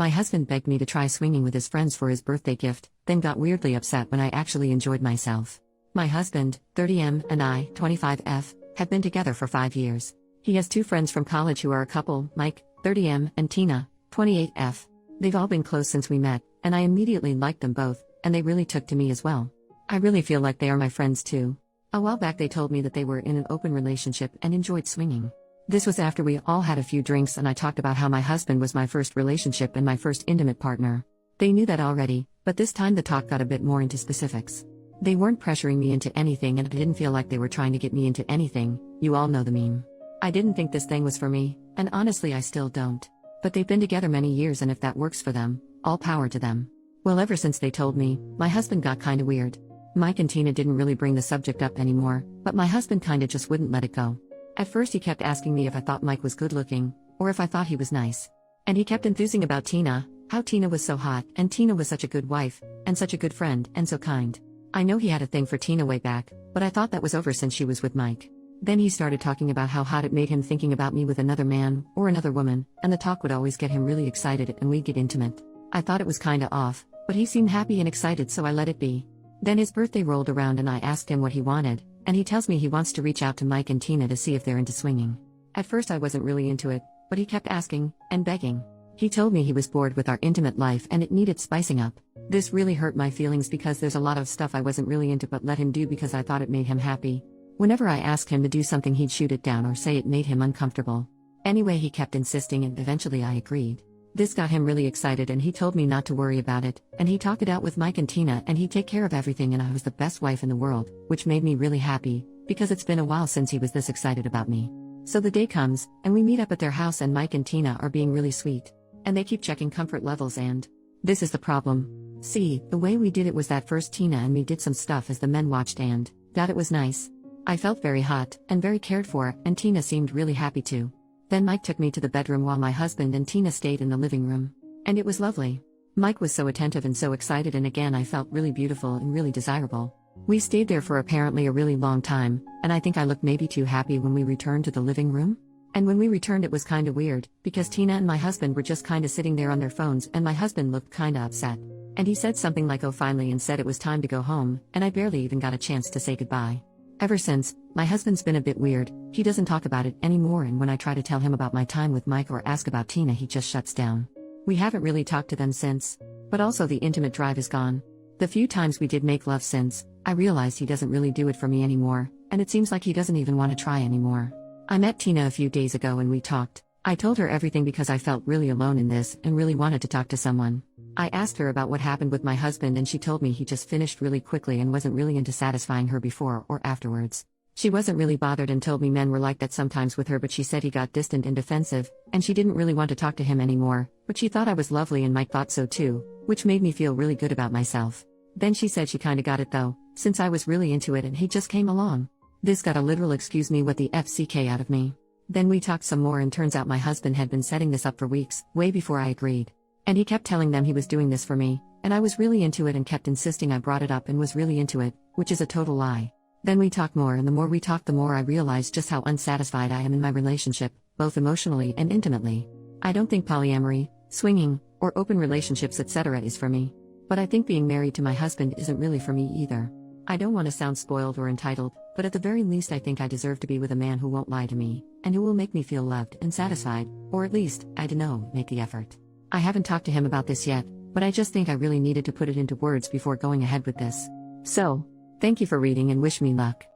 My husband begged me to try swinging with his friends for his birthday gift, then got weirdly upset when I actually enjoyed myself. My husband, 30M, and I, 25F, have been together for 5 years. He has 2 friends from college who are a couple, Mike, 30M, and Tina, 28F. They've all been close since we met, and I immediately liked them both, and they really took to me as well. I really feel like they are my friends too. A while back they told me that they were in an open relationship and enjoyed swinging. This was after we all had a few drinks and I talked about how my husband was my first relationship and my first intimate partner. They knew that already, but this time the talk got a bit more into specifics. They weren't pressuring me into anything and I didn't feel like they were trying to get me into anything. You all know the meme. I didn't think this thing was for me, and honestly I still don't. But they've been together many years and if that works for them, all power to them. Well, ever since they told me, my husband got kinda weird. Mike and Tina didn't really bring the subject up anymore, but my husband kinda just wouldn't let it go. At first he kept asking me if I thought Mike was good looking, or if I thought he was nice. And he kept enthusing about Tina, how Tina was so hot, and Tina was such a good wife, and such a good friend, and so kind. I know he had a thing for Tina way back, but I thought that was over since she was with Mike. Then he started talking about how hot it made him thinking about me with another man, or another woman, and the talk would always get him really excited and we'd get intimate. I thought it was kinda off, but he seemed happy and excited so I let it be. Then his birthday rolled around and I asked him what he wanted, and he tells me he wants to reach out to Mike and Tina to see if they're into swinging. At first I wasn't really into it, but he kept asking, and begging. He told me he was bored with our intimate life and it needed spicing up. This really hurt my feelings because there's a lot of stuff I wasn't really into but let him do because I thought it made him happy. Whenever I asked him to do something he'd shoot it down or say it made him uncomfortable. Anyway, he kept insisting and eventually I agreed. This got him really excited and he told me not to worry about it, and he talked it out with Mike and Tina and he'd take care of everything and I was the best wife in the world, which made me really happy, because it's been a while since he was this excited about me. So the day comes, and we meet up at their house and Mike and Tina are being really sweet. And they keep checking comfort levels and this is the problem. See, the way we did it was that first Tina and me did some stuff as the men watched and that it was nice. I felt very hot, and very cared for, and Tina seemed really happy too. Then Mike took me to the bedroom while my husband and Tina stayed in the living room. And it was lovely. Mike was so attentive and so excited and again I felt really beautiful and really desirable. We stayed there for apparently a really long time, and I think I looked maybe too happy when we returned to the living room. And when we returned it was kinda weird, because Tina and my husband were just kinda sitting there on their phones and my husband looked kinda upset. And he said something like oh finally and said it was time to go home, and I barely even got a chance to say goodbye. Ever since, my husband's been a bit weird. He doesn't talk about it anymore and when I try to tell him about my time with Mike or ask about Tina he just shuts down. We haven't really talked to them since. But also the intimate drive is gone. The few times we did make love since, I realized he doesn't really do it for me anymore, and it seems like he doesn't even want to try anymore. I met Tina a few days ago and we talked. I told her everything because I felt really alone in this and really wanted to talk to someone. I asked her about what happened with my husband and she told me he just finished really quickly and wasn't really into satisfying her before or afterwards. She wasn't really bothered and told me men were like that sometimes with her, but she said he got distant and defensive, and she didn't really want to talk to him anymore, but she thought I was lovely and Mike thought so too, which made me feel really good about myself. Then she said she kinda got it though, since I was really into it and he just came along. This got a literal excuse me what the FCK out of me. Then we talked some more and turns out my husband had been setting this up for weeks, way before I agreed. And he kept telling them he was doing this for me, and I was really into it and kept insisting I brought it up and was really into it, which is a total lie. Then we talked more and the more we talked the more I realized just how unsatisfied I am in my relationship, both emotionally and intimately. I don't think polyamory, swinging, or open relationships etc. is for me. But I think being married to my husband isn't really for me either. I don't want to sound spoiled or entitled, but at the very least I think I deserve to be with a man who won't lie to me, and who will make me feel loved and satisfied, or at least, I don't know, make the effort. I haven't talked to him about this yet, but I just think I really needed to put it into words before going ahead with this. So, thank you for reading and wish me luck.